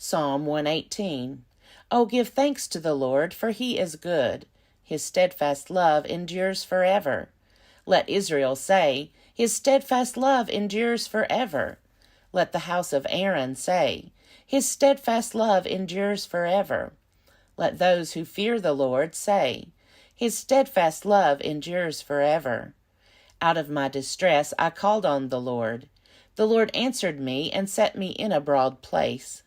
Psalm 118. Oh, give thanks to the Lord, for he is good. His steadfast love endures forever. Let Israel say, his steadfast love endures forever. Let the house of Aaron say, his steadfast love endures forever. Let those who fear the Lord say, his steadfast love endures forever. Out of my distress I called on the Lord. The Lord answered me and set me in a broad place.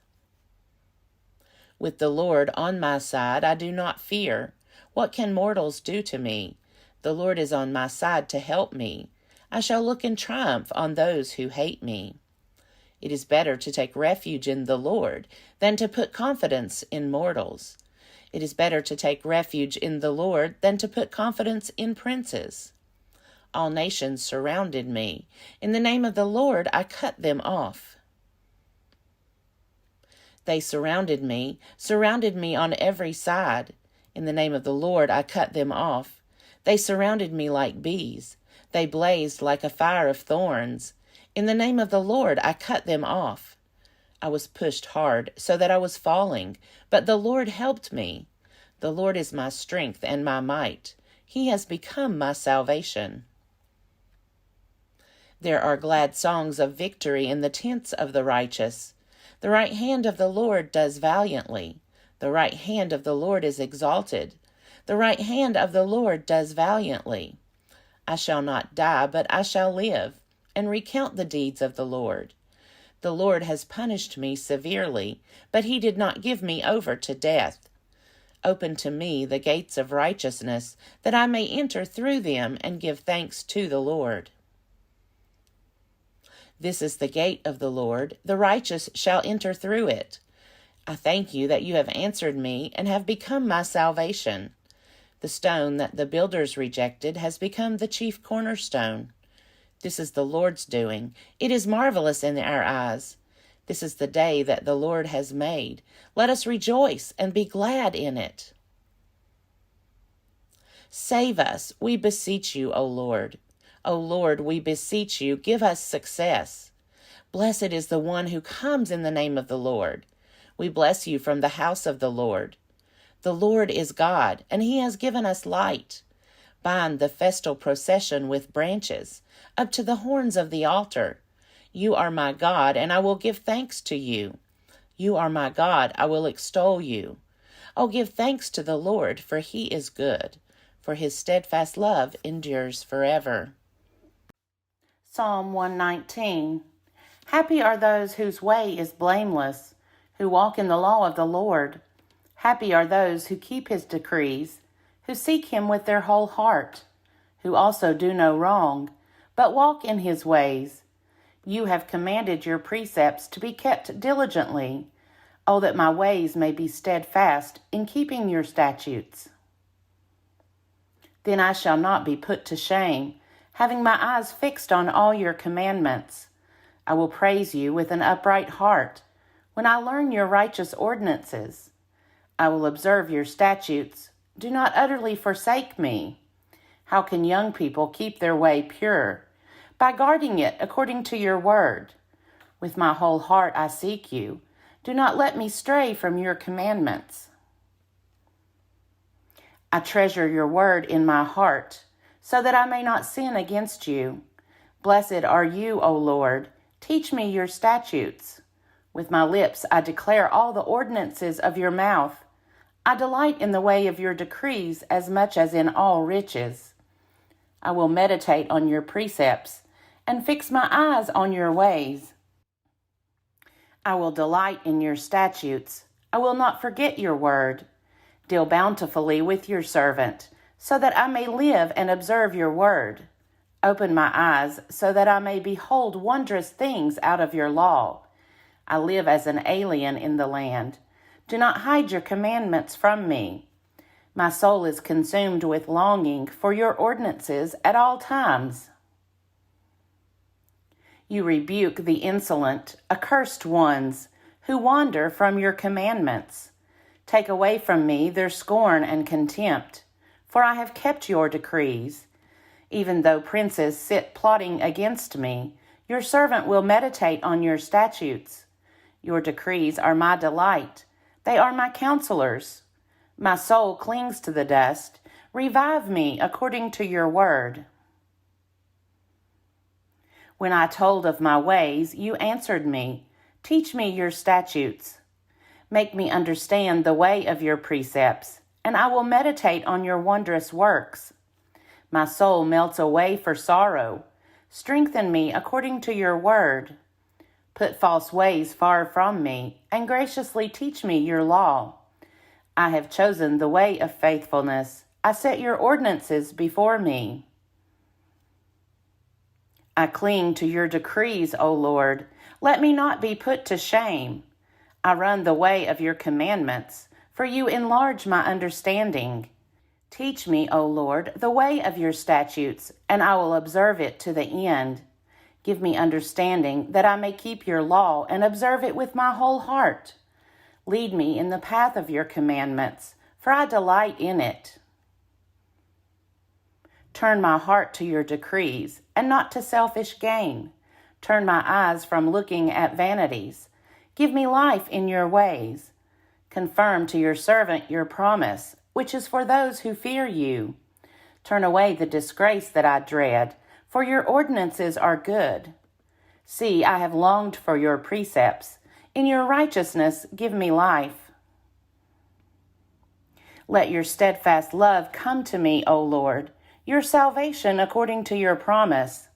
With the Lord on my side, I do not fear. What can mortals do to me? The Lord is on my side to help me. I shall look in triumph on those who hate me. It is better to take refuge in the Lord than to put confidence in mortals. It is better to take refuge in the Lord than to put confidence in princes. All nations surrounded me. In the name of the Lord, I cut them off. They surrounded me on every side. In the name of the Lord, I cut them off. They surrounded me like bees. They blazed like a fire of thorns. In the name of the Lord, I cut them off. I was pushed hard so that I was falling, but the Lord helped me. The Lord is my strength and my might. He has become my salvation. There are glad songs of victory in the tents of the righteous. The right hand of the Lord does valiantly. The right hand of the Lord is exalted. The right hand of the Lord does valiantly. I shall not die, but I shall live, and recount the deeds of the Lord. The Lord has punished me severely, but he did not give me over to death. Open to me the gates of righteousness, that I may enter through them and give thanks to the Lord. This is the gate of the Lord. The righteous shall enter through it. I thank you that you have answered me and have become my salvation. The stone that the builders rejected has become the chief cornerstone. This is the Lord's doing. It is marvelous in our eyes. This is the day that the Lord has made. Let us rejoice and be glad in it. Save us, we beseech you, O Lord. O Lord, we beseech you, give us success. Blessed is the one who comes in the name of the Lord. We bless you from the house of the Lord. The Lord is God, and he has given us light. Bind the festal procession with branches, up to the horns of the altar. You are my God, and I will give thanks to you. You are my God, I will extol you. Oh, give thanks to the Lord, for he is good, for his steadfast love endures forever. Psalm 119. Happy are those whose way is blameless, who walk in the law of the Lord. Happy are those who keep his decrees, who seek him with their whole heart, who also do no wrong, but walk in his ways. You have commanded your precepts to be kept diligently. Oh, that my ways may be steadfast in keeping your statutes. Then I shall not be put to shame, having my eyes fixed on all your commandments. I will praise you with an upright heart when I learn your righteous ordinances. I will observe your statutes. Do not utterly forsake me. How can young people keep their way pure? By guarding it according to your word. With my whole heart I seek you. Do not let me stray from your commandments. I treasure your word in my heart, so that I may not sin against you. Blessed are you, O Lord. Teach me your statutes. With my lips I declare all the ordinances of your mouth. I delight in the way of your decrees as much as in all riches. I will meditate on your precepts and fix my eyes on your ways. I will delight in your statutes. I will not forget your word. Deal bountifully with your servant, so that I may live and observe your word. Open my eyes so that I may behold wondrous things out of your law. I live as an alien in the land. Do not hide your commandments from me. My soul is consumed with longing for your ordinances at all times. You rebuke the insolent, accursed ones who wander from your commandments. Take away from me their scorn and contempt, for I have kept your decrees. Even though princes sit plotting against me, your servant will meditate on your statutes. Your decrees are my delight. They are my counselors. My soul clings to the dust. Revive me according to your word. When I told of my ways, you answered me. Teach me your statutes. Make me understand the way of your precepts, and I will meditate on your wondrous works. My soul melts away for sorrow. Strengthen me according to your word. Put false ways far from me, and graciously teach me your law. I have chosen the way of faithfulness. I set your ordinances before me. I cling to your decrees, O Lord. Let me not be put to shame. I run the way of your commandments, for you enlarge my understanding. Teach me, O Lord, the way of your statutes, and I will observe it to the end. Give me understanding that I may keep your law and observe it with my whole heart. Lead me in the path of your commandments, for I delight in it. Turn my heart to your decrees, and not to selfish gain. Turn my eyes from looking at vanities. Give me life in your ways. Confirm to your servant your promise, which is for those who fear you. Turn away the disgrace that I dread, for your ordinances are good. See, I have longed for your precepts. In your righteousness, give me life. Let your steadfast love come to me, O Lord, your salvation according to your promise.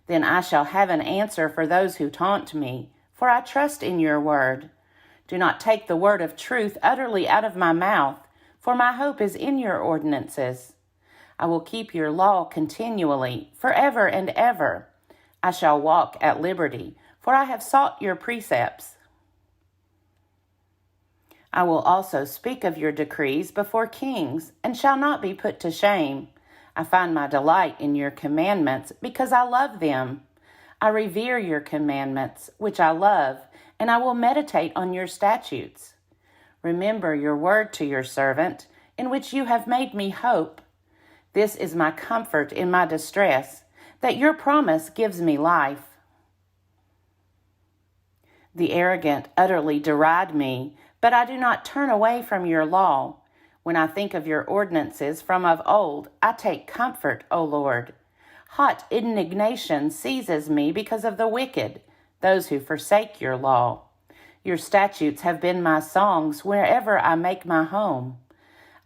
Then I shall have an answer for those who taunt me, for I trust in your word. Do not take the word of truth utterly out of my mouth, for my hope is in your ordinances. I will keep your law continually, forever and ever. I shall walk at liberty, for I have sought your precepts. I will also speak of your decrees before kings, and shall not be put to shame. I find my delight in your commandments, because I love them. I revere your commandments, which I love, and I will meditate on your statutes. Remember your word to your servant, in which you have made me hope. This is my comfort in my distress, that your promise gives me life. The arrogant utterly deride me, but I do not turn away from your law. When I think of your ordinances from of old, I take comfort, O Lord. Hot indignation seizes me because of the wicked, those who forsake your law. Your statutes have been my songs wherever I make my home.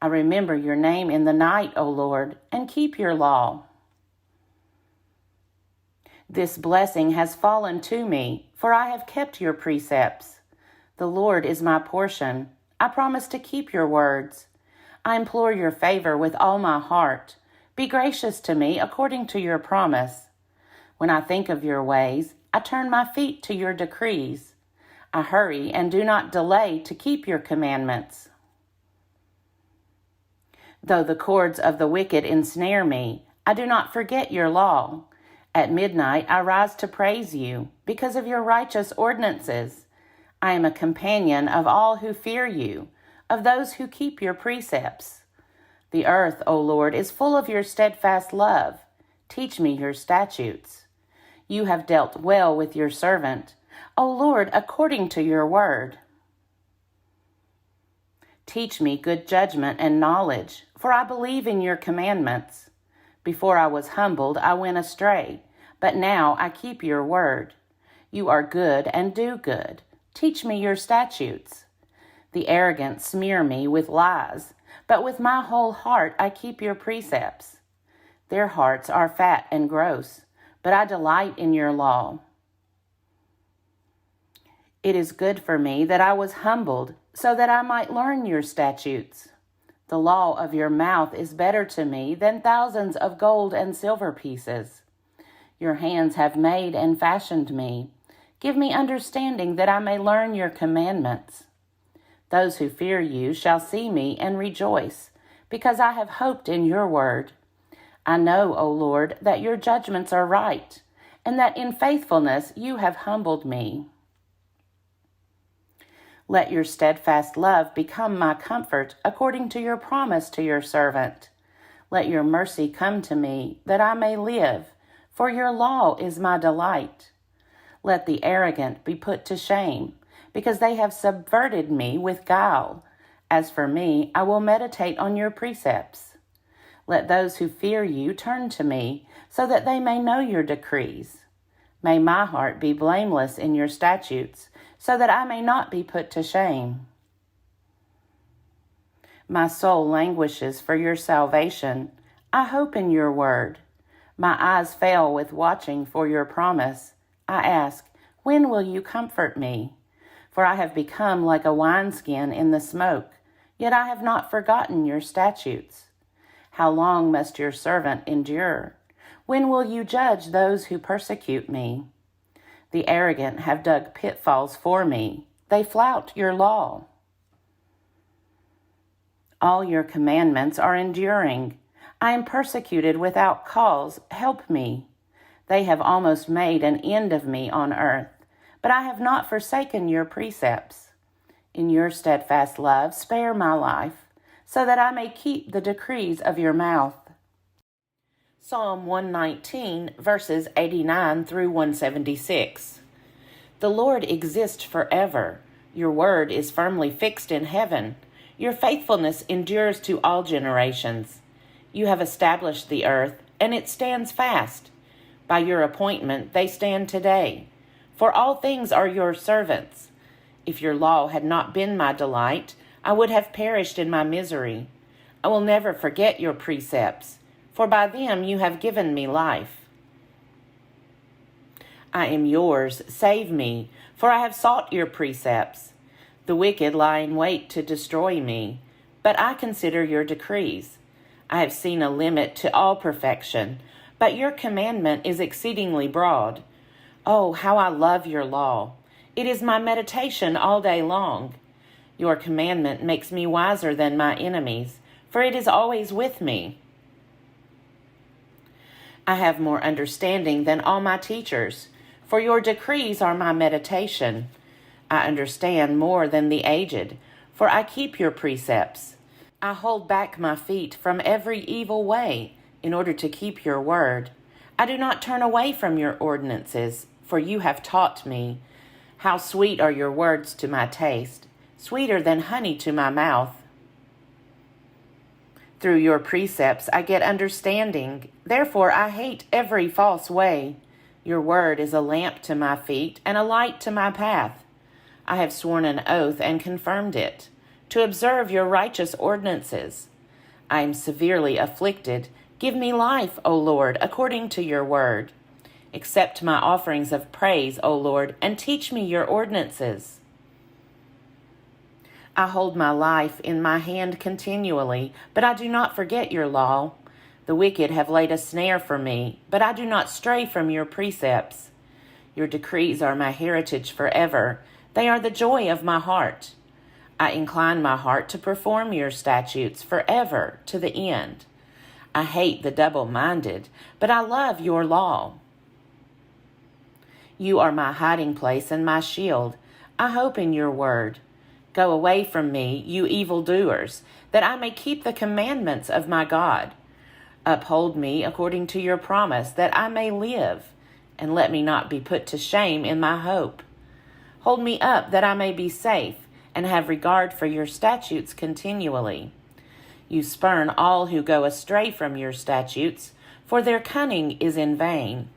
I remember your name in the night, O Lord, and keep your law. This blessing has fallen to me, for I have kept your precepts. The Lord is my portion. I promise to keep your words. I implore your favor with all my heart. Be gracious to me according to your promise. When I think of your ways, I turn my feet to your decrees. I hurry and do not delay to keep your commandments. Though the cords of the wicked ensnare me, I do not forget your law. At midnight I rise to praise you because of your righteous ordinances. I am a companion of all who fear you, of those who keep your precepts. The earth, O Lord, is full of your steadfast love. Teach me your statutes. You have dealt well with your servant, O Lord, according to your word. Teach me good judgment and knowledge, for I believe in your commandments. Before I was humbled, I went astray, but now I keep your word. You are good and do good. Teach me your statutes. The arrogant smear me with lies, but with my whole heart I keep your precepts. Their hearts are fat and gross, but I delight in your law. It is good for me that I was humbled, so that I might learn your statutes. The law of your mouth is better to me than thousands of gold and silver pieces. Your hands have made and fashioned me. Give me understanding that I may learn your commandments. Those who fear you shall see me and rejoice, because I have hoped in your word. I know, O Lord, that your judgments are right, and that in faithfulness you have humbled me. Let your steadfast love become my comfort according to your promise to your servant. Let your mercy come to me, that I may live, for your law is my delight. Let the arrogant be put to shame, because they have subverted me with guile. As for me, I will meditate on your precepts. Let those who fear you turn to me, so that they may know your decrees. May my heart be blameless in your statutes, so that I may not be put to shame. My soul languishes for your salvation. I hope in your word. My eyes fail with watching for your promise. I ask, when will you comfort me? For I have become like a wineskin in the smoke, yet I have not forgotten your statutes. How long must your servant endure? When will you judge those who persecute me? The arrogant have dug pitfalls for me. They flout your law. All your commandments are enduring. I am persecuted without cause. Help me. They have almost made an end of me on earth, but I have not forsaken your precepts. In your steadfast love, spare my life, so that I may keep the decrees of your mouth. Psalm 119, verses 89 through 176. The Lord exists forever. Your word is firmly fixed in heaven. Your faithfulness endures to all generations. You have established the earth, and it stands fast. By your appointment they stand today. For all things are your servants. If your law had not been my delight, I would have perished in my misery. I will never forget your precepts, for by them you have given me life. I am yours, save me, for I have sought your precepts. The wicked lie in wait to destroy me, but I consider your decrees. I have seen a limit to all perfection, but your commandment is exceedingly broad. Oh, how I love your law! It is my meditation all day long. Your commandment makes me wiser than my enemies, for it is always with me. I have more understanding than all my teachers, for your decrees are my meditation. I understand more than the aged, for I keep your precepts. I hold back my feet from every evil way in order to keep your word. I do not turn away from your ordinances, for you have taught me. How sweet are your words to my taste, sweeter than honey to my mouth. Through your precepts I get understanding, therefore I hate every false way. Your word is a lamp to my feet and a light to my path. I have sworn an oath and confirmed it, to observe your righteous ordinances. I am severely afflicted. Give me life, O Lord, according to your word. Accept my offerings of praise, O Lord, and teach me your ordinances. I hold my life in my hand continually, but I do not forget your law. The wicked have laid a snare for me, but I do not stray from your precepts. Your decrees are my heritage forever. They are the joy of my heart. I incline my heart to perform your statutes forever to the end. I hate the double-minded, but I love your law. You are my hiding place and my shield. I hope in your word. Go away from me, you evildoers, that I may keep the commandments of my God. Uphold me according to your promise, that I may live, and let me not be put to shame in my hope. Hold me up that I may be safe, and have regard for your statutes continually. You spurn all who go astray from your statutes, for their cunning is in vain.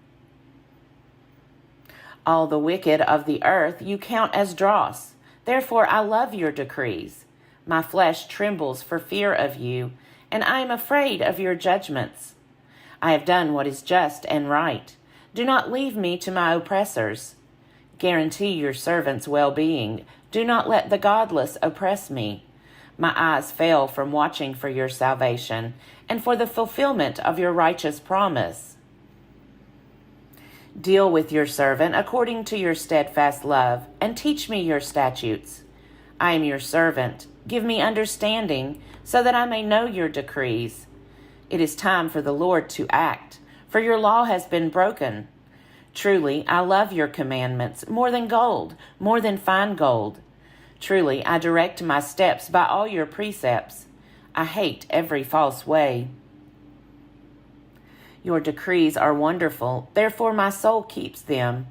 All the wicked of the earth you count as dross. Therefore I love your decrees. My flesh trembles for fear of you, and I am afraid of your judgments. I have done what is just and right. Do not leave me to my oppressors. Guarantee your servant's well-being. Do not let the godless oppress me. My eyes fail from watching for your salvation and for the fulfillment of your righteous promise. Deal with your servant according to your steadfast love, and teach me your statutes. I am your servant. Give me understanding, so that I may know your decrees. It is time for the Lord to act, for your law has been broken. Truly, I love your commandments more than gold, more than fine gold. Truly, I direct my steps by all your precepts. I hate every false way. Your decrees are wonderful, therefore my soul keeps them.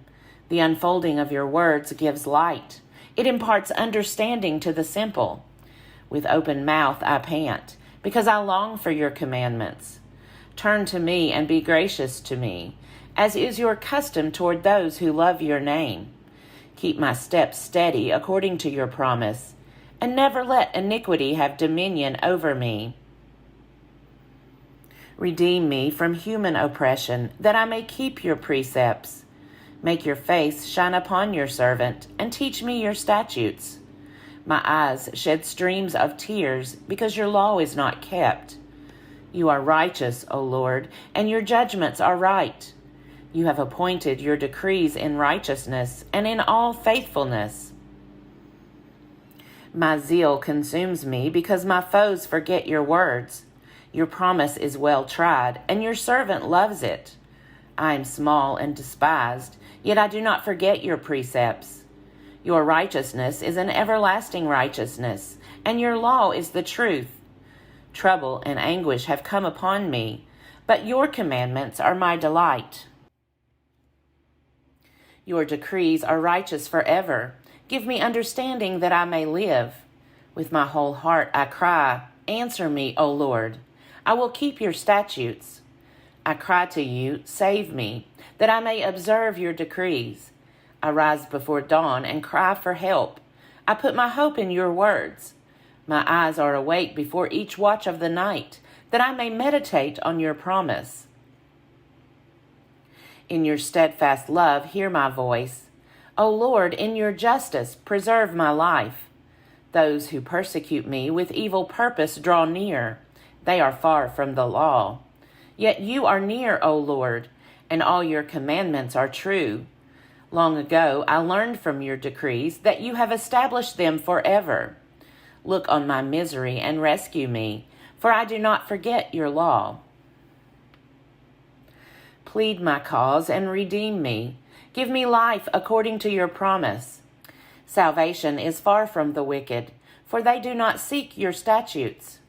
The unfolding of your words gives light. It imparts understanding to the simple. With open mouth I pant, because I long for your commandments. Turn to me and be gracious to me, as is your custom toward those who love your name. Keep my steps steady according to your promise, and never let iniquity have dominion over me. Redeem me from human oppression, that I may keep your precepts. Make your face shine upon your servant, and teach me your statutes. My eyes shed streams of tears, because your law is not kept. You are righteous, O Lord, and your judgments are right. You have appointed your decrees in righteousness and in all faithfulness. My zeal consumes me, because my foes forget your words. Your promise is well tried, and your servant loves it. I am small and despised, yet I do not forget your precepts. Your righteousness is an everlasting righteousness, and your law is the truth. Trouble and anguish have come upon me, but your commandments are my delight. Your decrees are righteous forever. Give me understanding that I may live. With my whole heart I cry, answer me, O Lord. I will keep your statutes. I cry to you, save me, that I may observe your decrees. I rise before dawn and cry for help. I put my hope in your words. My eyes are awake before each watch of the night, that I may meditate on your promise. In your steadfast love, hear my voice. O Lord, in your justice, preserve my life. Those who persecute me with evil purpose draw near. They are far from the law. Yet you are near, O Lord, and all your commandments are true. Long ago I learned from your decrees that you have established them forever. Look on my misery and rescue me, for I do not forget your law. Plead my cause and redeem me. Give me life according to your promise. Salvation is far from the wicked, for they do not seek your statutes.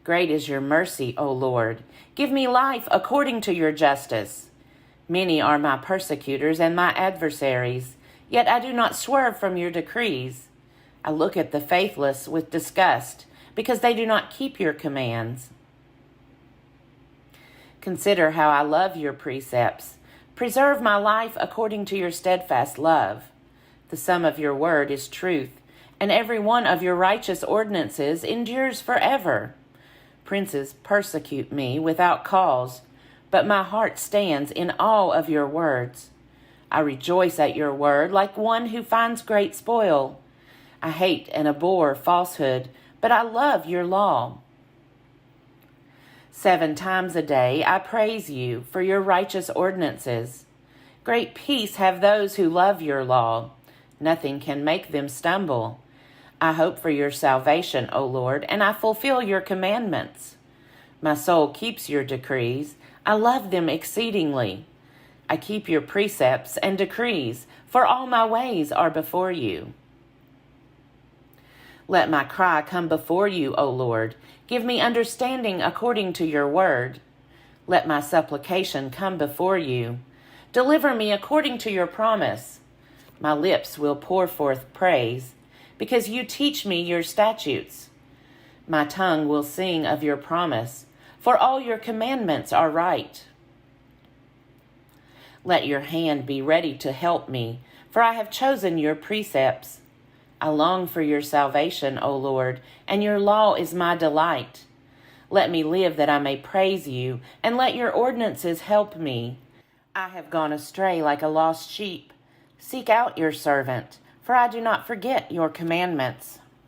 Great is your mercy, O Lord. Give me life according to your justice. Many are my persecutors and my adversaries, yet I do not swerve from your decrees. I look at the faithless with disgust, because they do not keep your commands. Consider how I love your precepts. Preserve my life according to your steadfast love. The sum of your word is truth, and every one of your righteous ordinances endures forever. Princes persecute me without cause, but my heart stands in awe of your words. I rejoice at your word like one who finds great spoil. I hate and abhor falsehood, but I love your law. 7 times a day I praise you for your righteous ordinances. Great peace have those who love your law. Nothing can make them stumble. I hope for your salvation, O Lord, and I fulfill your commandments. My soul keeps your decrees. I love them exceedingly. I keep your precepts and decrees, for all my ways are before you. Let my cry come before you, O Lord. Give me understanding according to your word. Let my supplication come before you. Deliver me according to your promise. My lips will pour forth praise, because you teach me your statutes. My tongue will sing of your promise, for all your commandments are right. Let your hand be ready to help me, for I have chosen your precepts. I long for your salvation, O Lord, and your law is my delight. Let me live that I may praise you, and let your ordinances help me. I have gone astray like a lost sheep. Seek out your servant, for I do not forget your commandments.